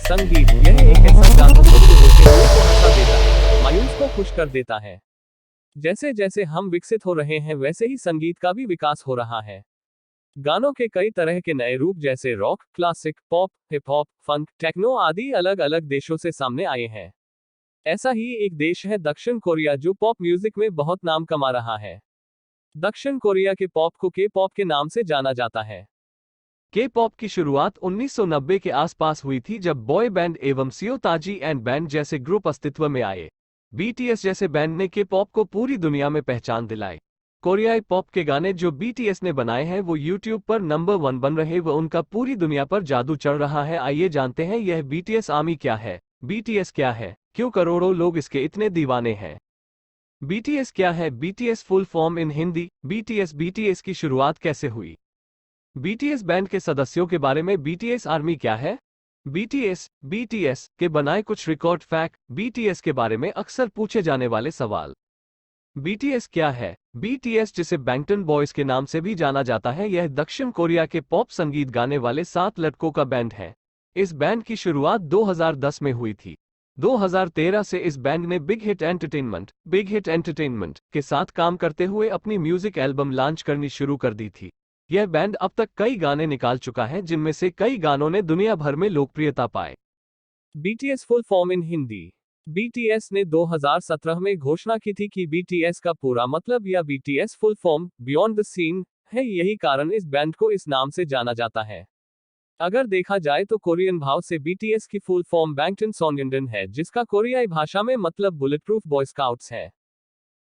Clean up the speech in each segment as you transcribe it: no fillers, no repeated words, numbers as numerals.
संगीत यह एक ऐसा जादू है जो रोते हुए को हंसा देता है, मायूस को खुश कर देता है। जैसे जैसे हम विकसित हो रहे हैं वैसे ही संगीत का भी विकास हो रहा है। गानों के कई तरह के नए रूप जैसे rock, classic, pop, hip hop, funk, techno आदि अलग अलग देशों से सामने आए हैं। ऐसा ही एक देश है दक्षिण कोरिया जो पॉप म्यूजिक में बहुत नाम कमा रहा है। दक्षिण कोरिया के पॉप को के पॉप के नाम से जाना जाता है। के पॉप की शुरुआत 1990 के आसपास हुई थी जब बॉय बैंड एवं सियोताजी एंड बैंड जैसे ग्रुप अस्तित्व में आए। बीटीएस जैसे बैंड ने के पॉप को पूरी दुनिया में पहचान दिलाई। कोरियाई पॉप के गाने जो बीटीएस ने बनाए हैं वो यूट्यूब पर नंबर 1 बन रहे व उनका पूरी दुनिया पर जादू चढ़ रहा है। आइए जानते हैं यह बीटीएस आर्मी क्या है, बीटीएस क्या है, क्यों करोड़ों लोग इसके इतने दीवाने हैं। बीटीएस क्या है? BTS full form in Hindi, BTS की शुरुआत कैसे हुई? बीटीएस बैंड के सदस्यों के बारे में बीटीएस आर्मी क्या है? बीटीएस के बनाए कुछ रिकॉर्ड फैक्ट, बीटीएस के बारे में अक्सर पूछे जाने वाले सवाल। बीटीएस क्या है? बीटीएस जिसे बैंगटन बॉयज के नाम से भी जाना जाता है, यह दक्षिण कोरिया के पॉप संगीत गाने वाले 7 लड़कों का बैंड है। इस बैंड की शुरुआत 2010 में हुई थी। 2013 से इस बैंड ने बिग हिट एंटरटेनमेंट के साथ काम करते हुए अपनी म्यूजिक एल्बम लॉन्च करनी शुरू कर दी थी। यह बैंड अब तक कई गाने निकाल चुका है जिनमें से कई गानों ने दुनिया भर में लोकप्रियता पाए। BTS full form in Hindi. BTS ने 2017 में घोषणा की थी कि बीटीएस का पूरा मतलब या BTS full form beyond the scene है, यही कारण इस बैंड को इस नाम से जाना जाता है। अगर देखा जाए तो कोरियन भाव से बीटीएस की फुल फॉर्म बैंगटन सोंगयंडन है, जिसका कोरियाई भाषा में मतलब बुलेट प्रूफ बॉय स्काउट्स है।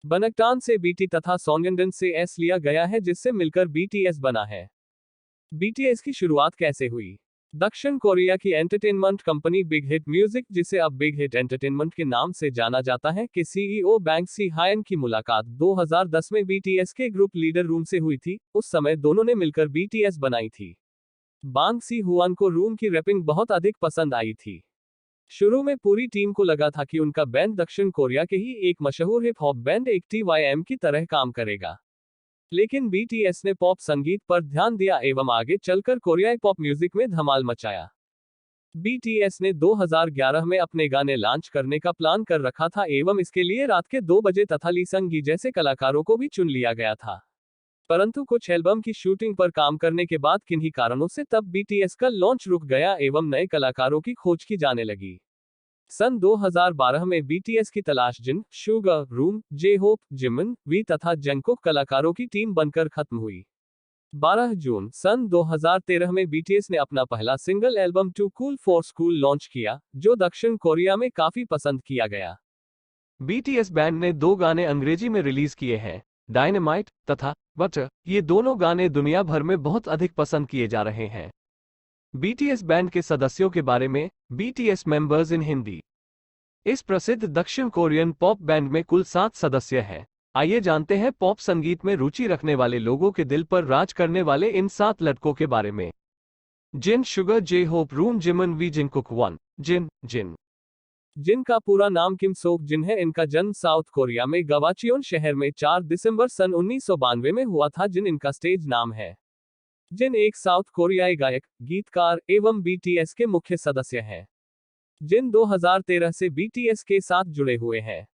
बनकटान से बीटी तथा सोंगयंडन से एस लिया गया है, जिससे मिलकर बीटीएस बना है। बीटीएस की शुरुआत कैसे हुई? दक्षिण कोरिया की entertainment company big hit music, जिसे अब बिग हिट एंटरटेनमेंट के नाम से जाना जाता है, के सीईओ बैंग सी हायन की मुलाकात 2010 में बीटीएस के ग्रुप लीडर रूम से हुई थी। उस समय दोनों ने मिलकर बीटीएस बनाई थी। बांग सी हुआन को रूम की रैपिंग बहुत अधिक पसंद आई थी। शुरू में पूरी टीम को लगा था कि उनका बैंड दक्षिण कोरिया के ही एक मशहूर हिप हॉप बैंड एक टीवाईएम की तरह काम करेगा। लेकिन बीटीएस ने पॉप संगीत पर ध्यान दिया एवं आगे चलकर कोरियाई पॉप म्यूजिक में धमाल मचाया। बीटीएस ने 2011 में अपने गाने लॉन्च करने का प्लान कर रखा था एवं इसके लिए रात के 2 बजे तथा ली संगी जैसे कलाकारों को भी चुन लिया गया था। परंतु कुछ एल्बम की शूटिंग पर काम करने के बाद किन्हीं कारणों से तब बीटीएस का लॉन्च रुक गया एवं नए कलाकारों की खोज की जाने लगी। सन 2012 में बीटीएस की तलाश Jin, Suga, RM, J-Hope, Jimin, V तथा जंगकुक कलाकारों की टीम बनकर खत्म हुई। 12 जून सन 2013 में बीटीएस ने अपना पहला single album too cool for school launch किया, जो दक्षिण कोरिया में काफी पसंद किया गया। बीटीएस बैंड ने 2 गाने अंग्रेजी में रिलीज किए हैं, डायनेमाइट तथा बटर। ये दोनों गाने दुनिया भर में बहुत अधिक पसंद किए जा रहे हैं। बीटीएस बैंड के सदस्यों के बारे में, बीटीएस मेंबर्स इन हिंदी। इस प्रसिद्ध दक्षिण कोरियन पॉप बैंड में कुल 7 सदस्य हैं। आइए जानते हैं पॉप संगीत में रुचि रखने वाले लोगों के दिल पर राज करने वाले इन 7 लड़कों के बारे में। Jin, Suga, J-Hope, RM, Jimin, V, Jungkook. 1 Jin का पूरा नाम किम सोक जिन है। इनका जन्म साउथ कोरिया में गवाचियोन शहर में 4 दिसंबर सन 1992 में हुआ था। जिन इनका स्टेज नाम है। जिन एक साउथ कोरियाई गायक, गीतकार एवं बीटीएस के मुख्य सदस्य हैं। जिन 2013 से बीटीएस के साथ जुड़े हुए हैं।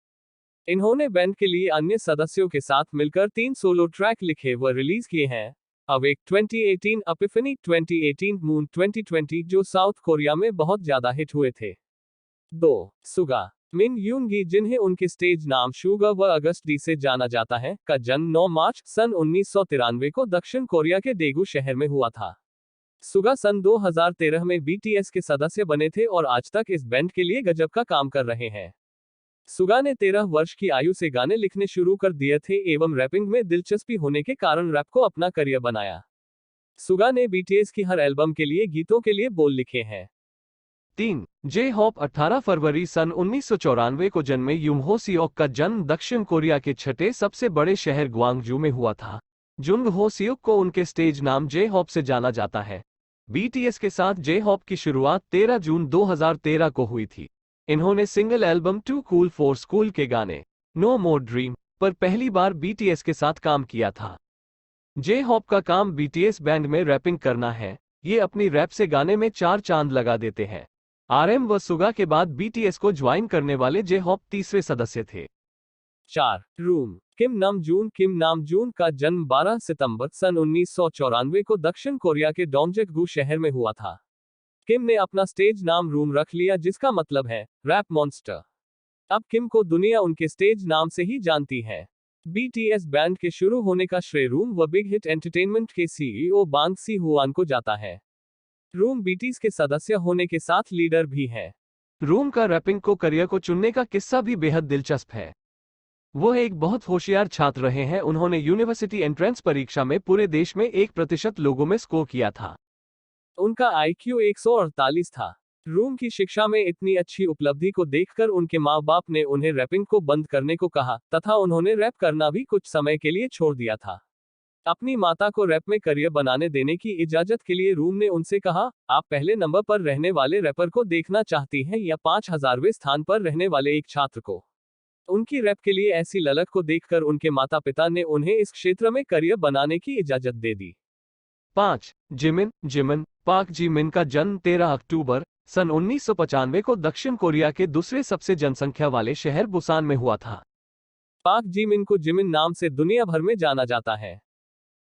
इन्होंने बैंड के लिए अन्य सदस्यों के साथ मिलकर 3 सोलो ट्रैक लिखे व रिलीज किए हैं। अवेक 2018, एपिफनी 2018, मून 2020, जो साउथ कोरिया में बहुत ज्यादा हिट हुए थे। 2 सुगा मिन यूनगी जिन्हें उनके स्टेज नाम शुगा व अगस्त डी से जाना जाता है, का जन्म 9 मार्च सन 1993 को दक्षिण कोरिया के डेगू शहर में हुआ था। सुगा सन 2013 में बीटीएस के सदस्य बने थे और आज तक इस बैंड के लिए गजब का काम कर रहे हैं। सुगा ने 13 वर्ष की आयु से गाने लिखने शुरू कर दिए थे एवं रैपिंग में दिलचस्पी होने के कारण रैप को अपना करियर बनाया। सुगा ने बीटीएस की हर एल्बम के लिए गीतों के लिए बोल लिखे हैं। 3 जे होप 18 फरवरी सन 1994 को जन्मे यूमहो सियोक का जन्म दक्षिण कोरिया के छठे सबसे बड़े शहर ग्वांगजू में हुआ था। जुंगहो सियोक को उनके स्टेज नाम जे होप से जाना जाता है। बीटीएस के साथ जे होप की शुरुआत 13 जून 2013 को हुई थी। इन्होंने single album too cool for school के गाने नो मोर ड्रीम पर पहली बार बीटीएस के साथ काम किया था। जे होप का काम बीटीएस बैंड में रैपिंग करना है। ये अपनी रैप से गाने में 4 चांद लगा देते हैं। RM व सुगा के बाद BTS को ज्वाइन करने वाले J-Hope तीसरे सदस्य थे। 4. रूम। किम नामजून का जन्म 12 सितंबर सन 1994 को दक्षिण कोरिया के डोंगजेगगू शहर में हुआ था। किम ने अपना स्टेज नाम रूम रख लिया, जिसका मतलब है रैप मॉन्स्टर। अब किम को दुनिया उनके स्टेज नाम से ही जानती है। BTS बैंड के शुरू होने का श्रेय रूम व बिग हिट एंटरटेनमेंट के CEO बांग सी हुआन को जाता है। रूम BTS के सदस्य होने के साथ लीडर भी है। रूम का रैपिंग को करियर को चुनने का किस्सा भी बेहद दिलचस्प है। वो एक बहुत होशियार छात्र रहे हैं। उन्होंने यूनिवर्सिटी एंट्रेंस परीक्षा में पूरे देश में 1% लोगों में स्कोर किया था। उनका IQ 148 था। रूम की शिक्षा में इतनी अच्छी उपलब्धि को देखकर उनके माँ बाप ने उन्हें रैपिंग को बंद करने को कहा तथा उन्होंने रैप करना भी कुछ समय के लिए छोड़ दिया था। अपनी माता को रैप में करियर बनाने देने की इजाजत के लिए रूम ने उनसे कहा, आप पहले नंबर पर रहने वाले रैपर को देखना चाहती हैं या 5000वें स्थान पर रहने वाले एक छात्र को? उनकी रैप के लिए ऐसी ललक को देखकर उनके माता पिता ने उन्हें इस क्षेत्र में करियर बनाने की इजाजत दे दी। 5. जिमिन पाक जिमिन का जन्म 13 अक्टूबर सन 1995 को दक्षिण कोरिया के दूसरे सबसे जनसंख्या वाले शहर बुसान में हुआ था। पाक जिमिन को जिमिन नाम से दुनिया भर में जाना जाता है।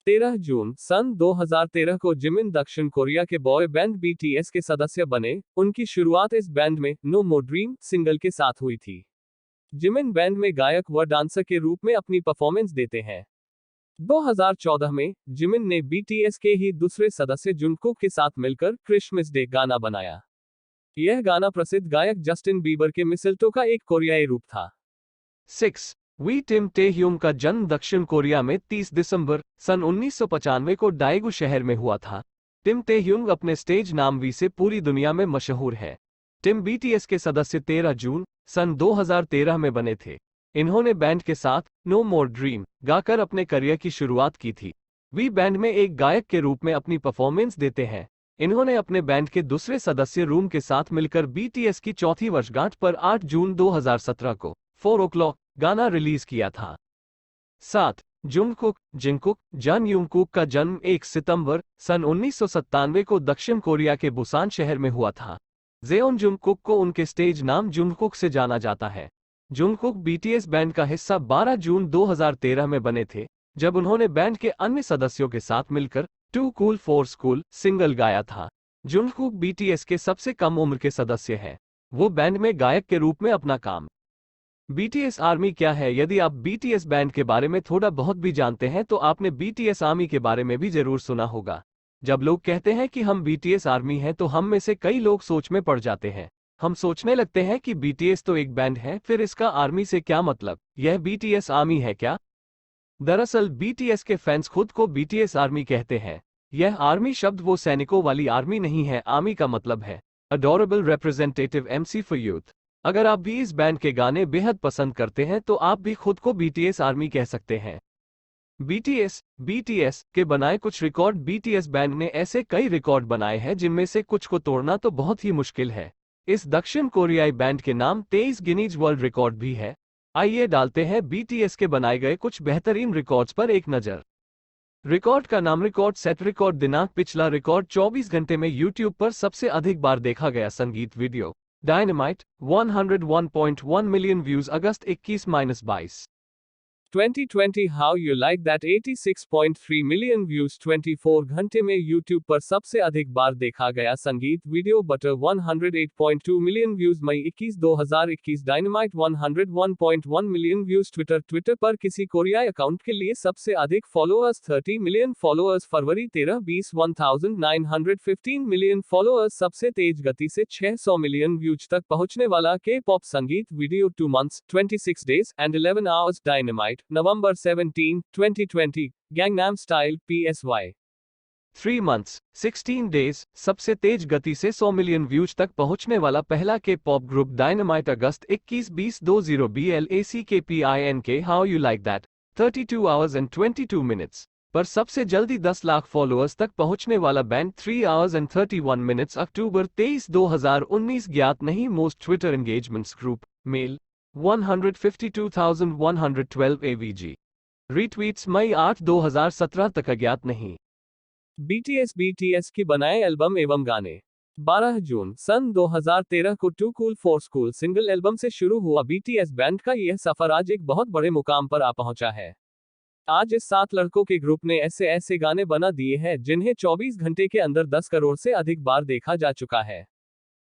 13 जून सन 2013 को जिमिन दक्षिण कोरिया के बॉय बैंड BTS के सदस्य बने। उनकी शुरुआत इस बैंड में नो मोर ड्रीम सिंगल के साथ हुई थी। जिमिन बैंड में गायक व डांसर के रूप में अपनी परफॉर्मेंस देते हैं। 2014 में जिमिन ने BTS के ही दूसरे सदस्य जुंगकुक के साथ मिलकर क्रिसमस डे गाना बनाया। यह गाना प्रसिद्ध गायक जस्टिन बीबर के मिसलटो का एक कोरियाई रूप था। 6. टिम टेह्यूम का जन्म दक्षिण कोरिया में 30 दिसंबर सन 1995 को दाएगू शहर में हुआ था। टिम टेह्यूम अपने स्टेज नाम वी से पूरी दुनिया में मशहूर है। टिम BTS के सदस्य 13 जून सन 2013 में बने थे। इन्होंने बैंड के साथ नो मोर ड्रीम गाकर अपने करियर की शुरुआत की थी। वी बैंड में एक गायक के रूप में अपनी परफॉर्मेंस देते हैं। इन्होंने अपने बैंड के दूसरे सदस्य रूम के साथ मिलकर BTS की चौथी वर्षगांठ पर 8 जून 2017 को 4 o'clock गाना रिलीज किया था। 7. जिंगकुक जन यूंगकुक का जन्म 1 सितंबर सन 1997 को दक्षिण कोरिया के बुसान शहर में हुआ था। जेओन जुंगकुक को उनके स्टेज नाम जुंगकुक से जाना जाता है। जुंगकुक BTS बैंड का हिस्सा 12 जून 2013 में बने थे, जब उन्होंने बैंड के अन्य सदस्यों के साथ मिलकर too cool for school single गाया था। जुंगकुक BTS के सबसे कम उम्र के सदस्य हैं। वो बैंड में गायक के रूप में अपना काम। BTS आर्मी क्या है? यदि आप BTS बैंड के बारे में थोड़ा बहुत भी जानते हैं तो आपने BTS आर्मी के बारे में भी जरूर सुना होगा। जब लोग कहते हैं कि हम BTS आर्मी हैं तो हम में से कई लोग सोच में पड़ जाते हैं। हम सोचने लगते हैं कि BTS तो एक बैंड है, फिर इसका आर्मी से क्या मतलब? यह BTS आर्मी है क्या? दरअसल BTS के फैंस खुद को BTS आर्मी कहते हैं। यह आर्मी शब्द वो सैनिकों वाली आर्मी नहीं है। आर्मी का मतलब है adorable representative MC for youth. अगर आप भी इस बैंड के गाने बेहद पसंद करते हैं तो आप भी खुद को BTS आर्मी कह सकते हैं। BTS के बनाए कुछ रिकॉर्ड। BTS बैंड ने ऐसे कई रिकॉर्ड बनाए हैं जिनमें से कुछ को तोड़ना तो बहुत ही मुश्किल है। इस दक्षिण कोरियाई बैंड के नाम 23 गिनीज वर्ल्ड रिकॉर्ड भी है। आइए डालते हैं BTS के बनाए गए कुछ बेहतरीन रिकॉर्ड्स पर एक नजर। रिकॉर्ड का नाम रिकॉर्ड सेट रिकॉर्ड दिनांक पिछला रिकॉर्ड 24 घंटे में YouTube पर सबसे अधिक बार देखा गया संगीत video dynamite 101.1 million views August 21-22 2020 How You Like That 86.3 million views 24 घंटे में YouTube पर सबसे अधिक बार देखा गया संगीत वीडियो बटर 108.2 मिलियन व्यूज मई 21 2021 डायनामाइट 101.1 मिलियन व्यूज ट्विटर पर किसी कोरियाई अकाउंट के लिए सबसे अधिक फॉलोअर्स 30 मिलियन फॉलोअर्स फरवरी 13-20 1915 मिलियन फॉलोअर्स सबसे तेज गति से 600 मिलियन व्यूज तक पहुंचने वाला K-pop संगीत video 2 months 26 days and 11 hours dynamite November 17, 2020, Gangnam Style PSY 3 months 16 days सबसे तेज गति से 100 मिलियन व्यूज तक पहुंचने वाला पहला K-pop group dynamite August 21-20 BLACKPINK How You Like That 32 hours and 22 minutes पर सबसे जल्दी 10 लाख फॉलोअर्स तक पहुंचने वाला बैंड 3 hours and 31 minutes अक्टूबर 23 2019 ज्ञात नहीं मोस्ट ट्विटर एंगेजमेंट्स ग्रुप मेल 152,112 AVG रीट्वीट्स मई 8 2017 तक अज्ञात नहीं। BTS की बनाए एल्बम एवं गाने। 12 जून सन 2013 को too cool for school single album से शुरू हुआ बीटीएस बैंड का यह सफर आज एक बहुत बड़े मुकाम पर आ पहुंचा है। आज इस 7 लड़कों के ग्रुप ने ऐसे ऐसे गाने बना दिए हैं जिन्हें 24 घंटे के अंदर 10 करोड़ से अधिक बार देखा जा चुका है।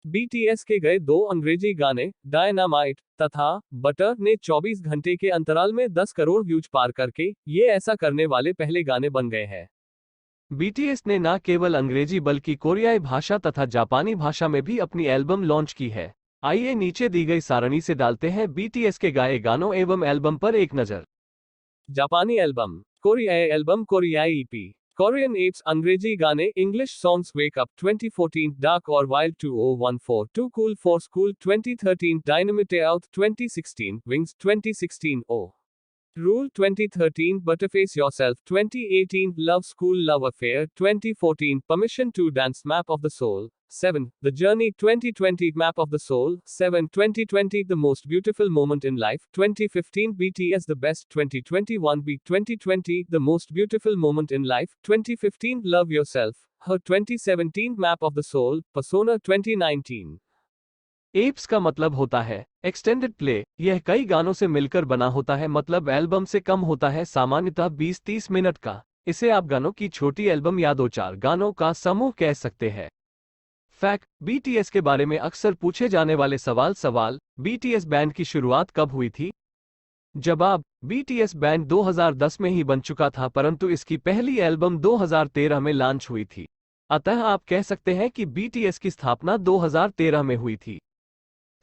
बीटीएस के गए 2 अंग्रेजी गाने डायनामाइट तथा बटर ने 24 घंटे के अंतराल में 10 करोड़ व्यूज पार करके ये ऐसा करने वाले पहले गाने बन गए हैं। बीटीएस ने न केवल अंग्रेजी बल्कि कोरियाई भाषा तथा जापानी भाषा में भी अपनी एल्बम लॉन्च की है। आइए नीचे दी गई सारणी से डालते हैं बीटीएस के गाए गानों एवं एल्बम पर एक नजर। जापानी एल्बम, कोरियाई एल्बम, कोरियाई ईपी, कोरियन एप्स, अंग्रेजी गाने, English songs, wake up 2014, dark और wild 2014, too cool for school 2013, dynamite out 2016, wings 2016, o Rule 2013, Butterface Yourself 2018, Love School Love Affair 2014, Permission to Dance, Map of the Soul 7, The Journey 2020, Map of the Soul 7, 2020, The Most Beautiful Moment in Life 2015, BTS The Best 2021, B 2020, The Most Beautiful Moment in Life 2015, Love Yourself, Her 2017, Map of the Soul, Persona 2019। Apps का मतलब होता है extended play. यह कई गानों से मिलकर बना होता है, मतलब एल्बम से कम होता है, सामान्यतः 20-30 मिनट का। इसे आप गानों की छोटी एल्बम या 2-4 गानों का समूह कह सकते हैं। फैक्ट, बीटीएस के बारे में अक्सर पूछे जाने वाले सवाल बीटीएस बैंड की शुरुआत कब हुई थी? जवाब, बीटीएस बैंड 2010 में ही बन चुका था, परंतु इसकी पहली एल्बम 2013 में लॉन्च हुई थी। अतः आप कह सकते हैं कि बीटीएस की स्थापना 2013 में हुई थी।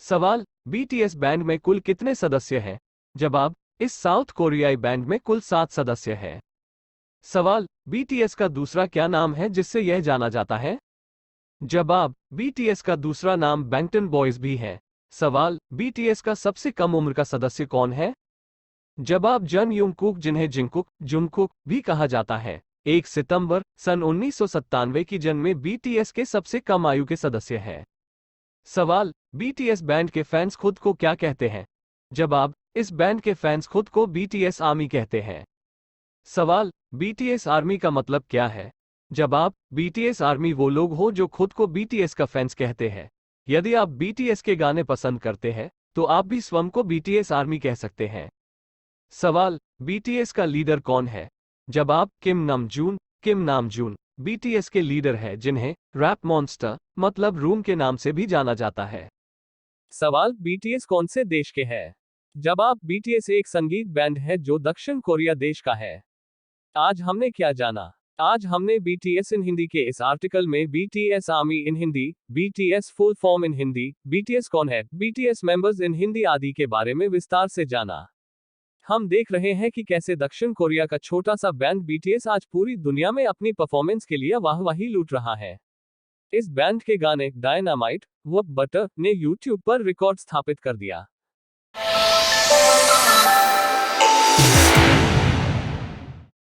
सवाल, बीटीएस बैंड में कुल कितने सदस्य हैं? जवाब, इस साउथ कोरियाई बैंड में कुल 7 सदस्य हैं। सवाल, बीटीएस का दूसरा क्या नाम है जिससे यह जाना जाता है? जवाब, बीटीएस का दूसरा नाम बैंगटन बॉयज भी है। सवाल, बीटीएस का सबसे कम उम्र का सदस्य कौन है? जवाब, जन यूंगकुक, जिन्हें जुंगकुक भी कहा जाता है। 1 सितंबर सन 1997 की जन्मे बीटीएस के सबसे कम आयु के सदस्य हैं। सवाल, बीटीएस बैंड के फैंस खुद को क्या कहते हैं? जवाब, इस बैंड के फैंस खुद को बीटीएस आर्मी कहते हैं। सवाल, बीटीएस आर्मी का मतलब क्या है? जवाब, बीटीएस आर्मी वो लोग हो जो खुद को बीटीएस का फैंस कहते हैं। यदि आप बीटीएस के गाने पसंद करते हैं तो आप भी स्वयं को बीटीएस आर्मी कह सकते हैं। सवाल, बीटीएस का लीडर कौन है? जवाब, किम नामजून बीटीएस के लीडर है, जिन्हें रैप मॉन्स्टर मतलब रूम के नाम से भी जाना जाता है। सवाल, बीटीएस कौन से देश के है? जवाब, बीटीएस एक संगीत बैंड है जो दक्षिण कोरिया देश का है। आज हमने क्या जाना? आज हमने बीटीएस इन हिंदी के इस आर्टिकल में BTS army in Hindi, BTS full form in Hindi, BTS कौन है, बीटीएस मेंबर्स इन हिंदी आदि के बारे में विस्तार से जाना। हम देख रहे हैं कि कैसे दक्षिण कोरिया का छोटा सा बैंड बीटीएस आज पूरी दुनिया में अपनी परफॉर्मेंस के लिए वाहवाही लूट रहा है। इस बैंड के गाने डायनामाइट व बटर ने यूट्यूब पर रिकॉर्ड स्थापित कर दिया।